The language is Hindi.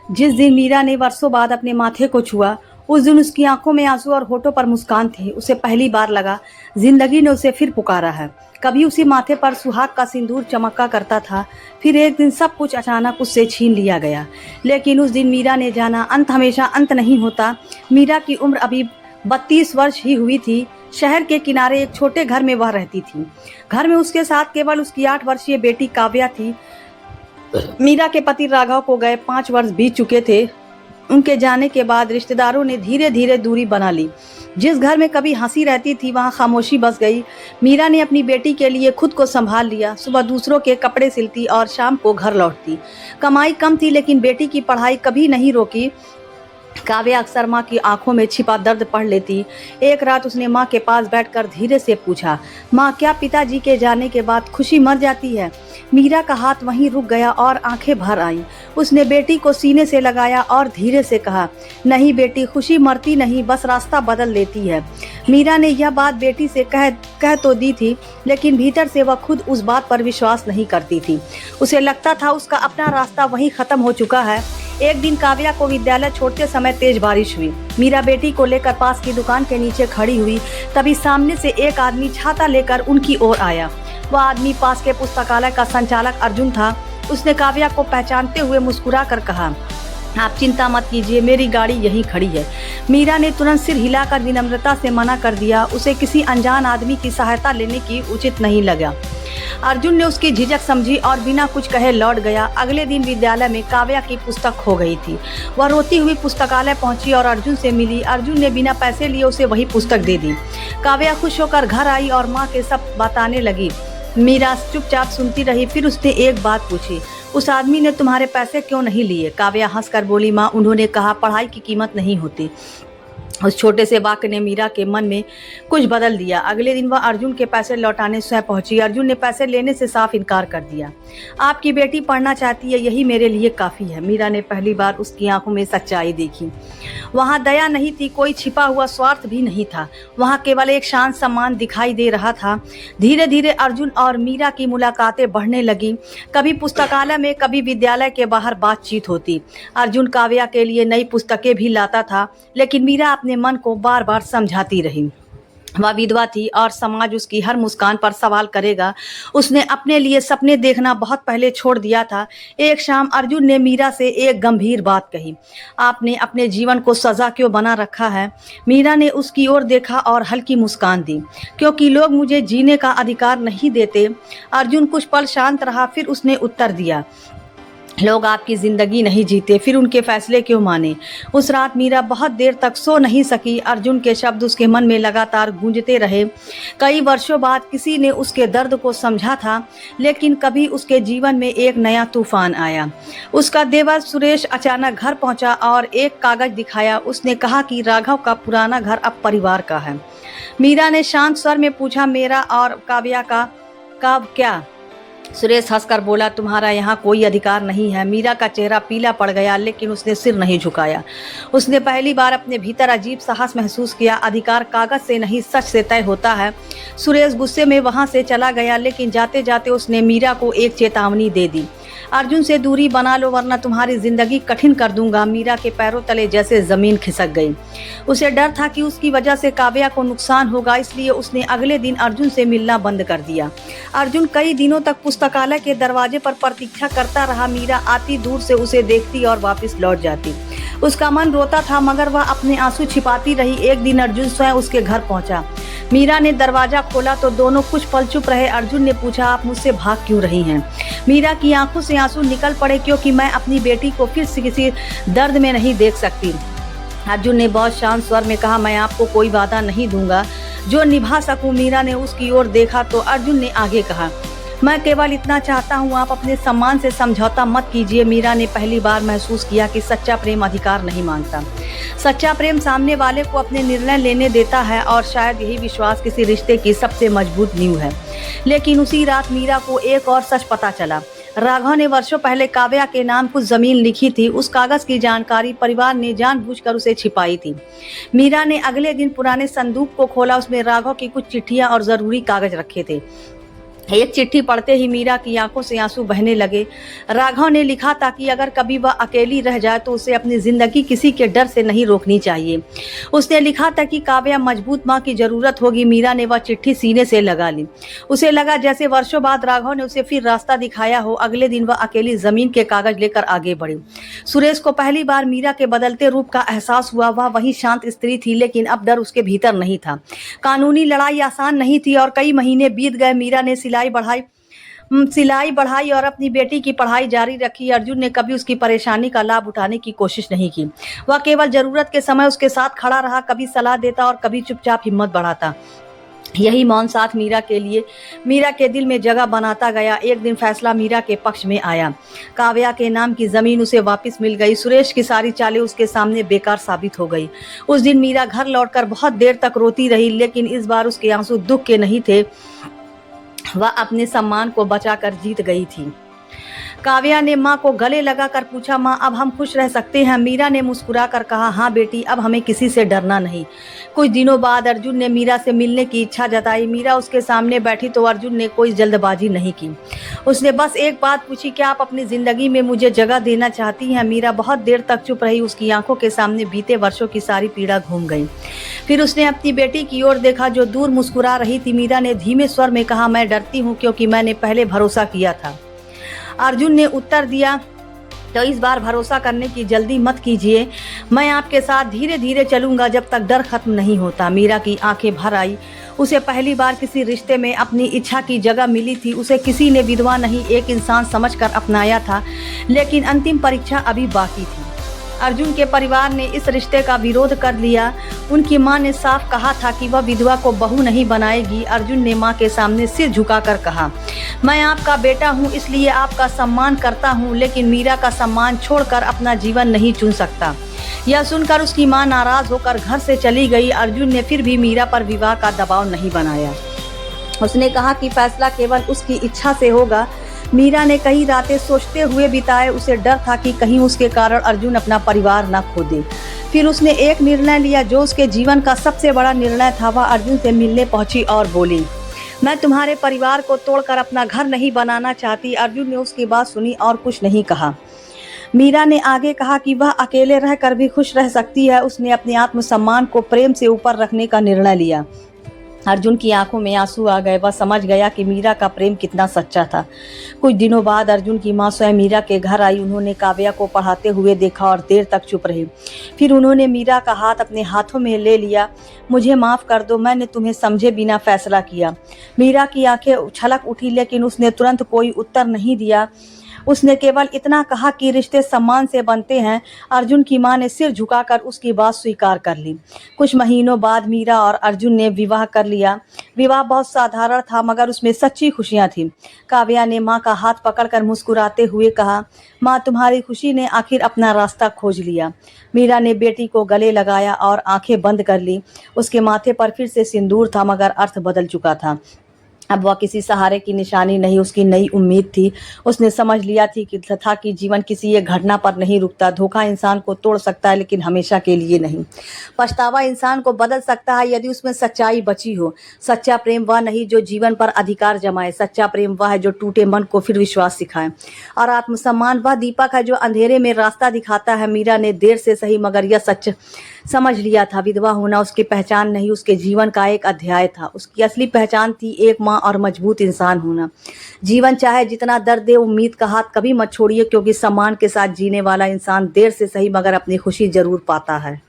जिस दिन मीरा ने वर्षों बाद अपने माथे को छुआ, उस दिन उसकी आंखों में आंसू और होठों पर मुस्कान थी। उसे पहली बार लगा जिंदगी ने उसे फिर पुकारा है। कभी उसी माथे पर सुहाग का सिंदूर चमका करता था, फिर एक दिन सब कुछ अचानक उससे छीन लिया गया। लेकिन उस दिन मीरा ने जाना अंत हमेशा अंत नहीं होता। मीरा की उम्र अभी 32 वर्ष ही हुई थी। शहर के किनारे एक छोटे घर में वह रहती थी। घर में उसके साथ केवल उसकी 8 वर्षीय बेटी काव्या थी। मीरा के पति राघव को गए 5 वर्ष बीत चुके थे। उनके जाने के बाद रिश्तेदारों ने धीरे धीरे दूरी बना ली। जिस घर में कभी हंसी रहती थी वहां खामोशी बस गई। मीरा ने अपनी बेटी के लिए खुद को संभाल लिया। सुबह दूसरों के कपड़े सिलती और शाम को घर लौटती। कमाई कम थी लेकिन बेटी की पढ़ाई कभी नहीं रोकी। काव्या अक्सर माँ की आंखों में छिपा दर्द पढ़ लेती। एक रात उसने माँ के पास बैठकर धीरे से पूछा, माँ क्या पिताजी के जाने के बाद खुशी मर जाती है? मीरा का हाथ वहीं रुक गया और आंखें भर आईं। उसने बेटी को सीने से लगाया और धीरे से कहा, नहीं बेटी, खुशी मरती नहीं, बस रास्ता बदल लेती है। मीरा ने यह बात बेटी से कह तो दी थी, लेकिन भीतर से वह खुद उस बात पर विश्वास नहीं करती थी। उसे लगता था उसका अपना रास्ता वहीं खत्म हो चुका है। एक दिन काव्या को विद्यालय छोड़ते समय तेज बारिश हुई। मीरा बेटी को लेकर पास की दुकान के नीचे खड़ी हुई। तभी सामने से एक आदमी छाता लेकर उनकी ओर आया। वह आदमी पास के पुस्तकालय का संचालक अर्जुन था। उसने काव्या को पहचानते हुए मुस्कुरा कर कहा, आप चिंता मत कीजिए, मेरी गाड़ी यहीं खड़ी है। मीरा ने तुरंत सिर हिलाकर विनम्रता से मना कर दिया। उसे किसी अनजान आदमी की सहायता लेने की उचित नहीं लगा। अर्जुन ने उसकी झिझक समझी और बिना कुछ कहे लौट गया। अगले दिन विद्यालय में काव्या की पुस्तक खो गई थी। वह रोती हुई पुस्तकालय पहुंची और अर्जुन से मिली। अर्जुन ने बिना पैसे लिए उसे वही पुस्तक दे दी। काव्या खुश होकर घर आई और माँ के सब बताने लगी। मीरा चुपचाप सुनती रही। फिर उसने एक बात पूछी, उस आदमी ने तुम्हारे पैसे क्यों नहीं लिए? काव्या हंसकर बोली, माँ उन्होंने कहा पढ़ाई की कीमत नहीं होती। उस छोटे से वाक्य ने मीरा के मन में कुछ बदल दिया। अगले दिन वह अर्जुन के पैसे लौटाने स्वयं पहुंची। अर्जुन ने पैसे लेने से साफ इनकार कर दिया। आपकी बेटी पढ़ना चाहती है, यही मेरे लिए काफ़ी है। मीरा ने पहली बार उसकी आंखों में सच्चाई देखी। वहाँ दया नहीं थी, कोई छिपा हुआ स्वार्थ भी नहीं था। वहाँ केवल एक शांत सम्मान दिखाई दे रहा था। धीरे धीरे अर्जुन और मीरा की मुलाकातें बढ़ने लगी। कभी पुस्तकालय में, कभी विद्यालय के बाहर बातचीत होती। अर्जुन काव्या के लिए नई पुस्तकें भी लाता था, लेकिन मीरा अपने मन को बार बार समझाती रही। वह विधवा थी और समाज उसकी हर मुस्कान पर सवाल करेगा। उसने अपने लिए सपने देखना बहुत पहले छोड़ दिया था। एक शाम अर्जुन ने मीरा से एक गंभीर बात कही, आपने अपने जीवन को सजा क्यों बना रखा है? मीरा ने उसकी ओर देखा और हल्की मुस्कान दी, क्योंकि लोग मुझे जीने का अधिकार नहीं देते। अर्जुन कुछ पल शांत रहा, फिर उसने उत्तर दिया, लोग आपकी जिंदगी नहीं जीते, फिर उनके फैसले क्यों माने? उस रात मीरा बहुत देर तक सो नहीं सकी। अर्जुन के शब्द उसके मन में लगातार गूंजते रहे। कई वर्षों बाद किसी ने उसके दर्द को समझा था, लेकिन कभी उसके जीवन में एक नया तूफान आया। उसका देवर सुरेश अचानक घर पहुंचा और एक कागज दिखाया। उसने कहा कि राघव का पुराना घर अब परिवार का है। मीरा ने शांत स्वर में पूछा, मेरा और काव्या का क्या? सुरेश हंसकर बोला, तुम्हारा यहाँ कोई अधिकार नहीं है। मीरा का चेहरा पीला पड़ गया, लेकिन उसने सिर नहीं झुकाया। उसने पहली बार अपने भीतर अजीब साहस महसूस किया। अधिकार कागज से नहीं, सच से तय होता है। सुरेश गुस्से में वहाँ से चला गया, लेकिन जाते जाते उसने मीरा को एक चेतावनी दे दी, अर्जुन से दूरी बना लो वरना तुम्हारी जिंदगी कठिन कर दूंगा। मीरा के पैरों तले जैसे जमीन खिसक गई। उसे डर था कि उसकी वजह से काव्या को नुकसान होगा, इसलिए उसने अगले दिन अर्जुन से मिलना बंद कर दिया। अर्जुन कई दिनों तक पुस्तकालय के दरवाजे पर प्रतीक्षा करता रहा। मीरा आती, दूर से उसे देखती और वापस लौट जाती। उसका मन रोता था, मगर वह अपने आंसू छिपाती रही। एक दिन अर्जुन स्वयं उसके घर पहुंचा। मीरा ने दरवाजा खोला तो दोनों कुछ पल चुप रहे। अर्जुन ने पूछा, आप मुझसे भाग क्यों रही हैं? मीरा की आंखों से आंसू निकल पड़े, क्योंकि मैं अपनी बेटी को फिर से किसी दर्द में नहीं देख सकती। अर्जुन ने बहुत शांत स्वर में कहा, मैं आपको कोई वादा नहीं दूंगा जो निभा सकूं। मीरा ने उसकी ओर देखा तो अर्जुन ने आगे कहा, मैं केवल इतना चाहता हूँ, आप अपने सम्मान से समझौता मत कीजिए। मीरा ने पहली बार महसूस किया कि सच्चा प्रेम अधिकार नहीं मांगता। सच्चा प्रेम सामने वाले को अपने निर्णय लेने देता है, और शायद यही विश्वास किसी रिश्ते की सबसे मजबूत नींव है। लेकिन उसी रात मीरा को एक और सच पता चला। राघव ने वर्षों पहले काव्या के नाम कुछ जमीन लिखी थी। उस कागज की जानकारी परिवार ने जानबूझकर उसे छिपाई थी। मीरा ने अगले दिन पुराने संदूक को खोला। उसमें राघव की कुछ चिट्ठियां और जरूरी कागज रखे थे। एक चिट्ठी पढ़ते ही मीरा की आंखों से आंसू बहने लगे। राघव ने लिखा था कि अगर कभी वह अकेली रह जाए तो उसे अपनी जिंदगी किसी के डर से नहीं रोकनी चाहिए। उसने लिखा था कि काव्या मजबूत माँ की जरूरत होगी। मीरा ने वह चिट्ठी सीने से लगा ली। उसे लगा जैसे वर्षों बाद राघव ने उसे फिर रास्ता दिखाया हो। अगले दिन वह अकेली जमीन के कागज लेकर आगे बढ़ी। सुरेश को पहली बार मीरा के बदलते रूप का एहसास हुआ। वह वही शांत स्त्री थी, लेकिन अब डर उसके भीतर नहीं था। कानूनी लड़ाई आसान नहीं थी और कई महीने बीत गए। मीरा ने सिलाई बढ़ाई और अपनी बेटी की पढ़ाई जारी रखी। अर्जुन ने कभी उसकी परेशानी का लाभ उठाने की कोशिश नहीं की। वह केवल जरूरत के समय उसके साथ खड़ा रहा, कभी सलाह देता और कभी चुपचाप हिम्मत बढ़ाता। यही मौन साथ मीरा के दिल में जगह बनाता गया। एक दिन फैसला मीरा के पक्ष में आया। काव्या के नाम की जमीन उसे वापस मिल गई। सुरेश की सारी चालें उसके सामने बेकार साबित हो गई। उस दिन मीरा घर लौटकर बहुत देर तक रोती रही, लेकिन इस बार उसके आंसू दुख के नहीं थे। वह अपने सम्मान को बचाकर जीत गई थी। काव्या ने माँ को गले लगाकर पूछा, माँ अब हम खुश रह सकते हैं? मीरा ने मुस्कुराकर कहा, हाँ बेटी, अब हमें किसी से डरना नहीं। कुछ दिनों बाद अर्जुन ने मीरा से मिलने की इच्छा जताई। मीरा उसके सामने बैठी तो अर्जुन ने कोई जल्दबाजी नहीं की। उसने बस एक बात पूछी, क्या आप अपनी जिंदगी में मुझे जगह देना चाहती हैं? मीरा बहुत देर तक चुप रही। उसकी आंखों के सामने बीते वर्षों की सारी पीड़ा घूम गई। फिर उसने अपनी बेटी की ओर देखा जो दूर मुस्कुरा रही थी। मीरा ने धीमे स्वर में कहा, मैं डरती हूँ क्योंकि मैंने पहले भरोसा किया था। अर्जुन ने उत्तर दिया, तो इस बार भरोसा करने की जल्दी मत कीजिए। मैं आपके साथ धीरे धीरे चलूंगा जब तक डर खत्म नहीं होता। मीरा की आंखें भर आई। उसे पहली बार किसी रिश्ते में अपनी इच्छा की जगह मिली थी। उसे किसी ने विधवा नहीं, एक इंसान समझकर अपनाया था, लेकिन अंतिम परीक्षा अभी बाकी थी। अर्जुन के परिवार ने इस रिश्ते का विरोध कर लिया। उनकी मां ने साफ कहा था कि वह विधवा को बहू नहीं बनाएगी। अर्जुन ने मां के सामने सिर झुकाकर कहा, मैं आपका बेटा हूं, इसलिए आपका सम्मान करता हूं, लेकिन मीरा का सम्मान छोड़कर अपना जीवन नहीं चुन सकता। यह सुनकर उसकी मां नाराज होकर घर से चली गई। अर्जुन ने फिर भी मीरा पर विवाह का दबाव नहीं बनाया। उसने कहा कि फैसला केवल उसकी इच्छा से होगा। मीरा ने कई रातें सोचते हुए बिताए। उसे डर था कि कहीं उसके कारण अर्जुन अपना परिवार न खो दे। फिर उसने एक निर्णय लिया जो उसके जीवन का सबसे बड़ा निर्णय था। वह अर्जुन से मिलने पहुंची और बोली, मैं तुम्हारे परिवार को तोड़कर अपना घर नहीं बनाना चाहती। अर्जुन ने उसकी बात सुनी और कुछ नहीं कहा। मीरा ने आगे कहा कि वह अकेले रहकर भी खुश रह सकती है। उसने अपने आत्मसम्मान को प्रेम से ऊपर रखने का निर्णय लिया। अर्जुन की आंखों में आंसू आ गए। वह समझ गया कि मीरा का प्रेम कितना सच्चा था। कुछ दिनों बाद अर्जुन की मां स्वयं मीरा के घर आई। उन्होंने काव्या को पढ़ाते हुए देखा और देर तक चुप रही। फिर उन्होंने मीरा का हाथ अपने हाथों में ले लिया। मुझे माफ़ कर दो, मैंने तुम्हें समझे बिना फैसला किया। मीरा की आंखें छलक उठी, लेकिन उसने तुरंत कोई उत्तर नहीं दिया। उसने केवल इतना कहा कि रिश्ते सम्मान से बनते हैं। अर्जुन की मां ने सिर झुकाकर उसकी बात स्वीकार कर ली। कुछ महीनों बाद मीरा और अर्जुन ने विवाह कर लिया। विवाह बहुत साधारण था, मगर उसमें सच्ची खुशियां थीं। काव्या ने मां का हाथ पकड़कर मुस्कुराते हुए कहा, मां, तुम्हारी खुशी ने आखिर अपना रास्ता खोज लिया। मीरा ने बेटी को गले लगाया और आंखें बंद कर ली। उसके माथे पर फिर से सिंदूर था, मगर अर्थ बदल चुका था। अब वह किसी सहारे की निशानी नहीं, उसकी नई उम्मीद थी। उसने समझ लिया था कि जीवन किसी एक घटना पर नहीं रुकता। धोखा इंसान को तोड़ सकता है, लेकिन हमेशा के लिए नहीं। पछतावा इंसान को बदल सकता है यदि उसमें सच्चाई बची हो। सच्चा प्रेम वह नहीं जो जीवन पर अधिकार जमाए। सच्चा प्रेम वह है जो टूटे मन को फिर विश्वास सिखाए। और आत्मसम्मान वह दीपक है जो अंधेरे में रास्ता दिखाता है। मीरा ने देर से सही, मगर यह सच समझ लिया था। विधवा होना उसकी पहचान नहीं, उसके जीवन का एक अध्याय था। उसकी असली पहचान थी एक मां और मजबूत इंसान होना। जीवन चाहे जितना दर्द दे, उम्मीद का हाथ कभी मत छोड़िए, क्योंकि सम्मान के साथ जीने वाला इंसान देर से सही मगर अपनी खुशी जरूर पाता है।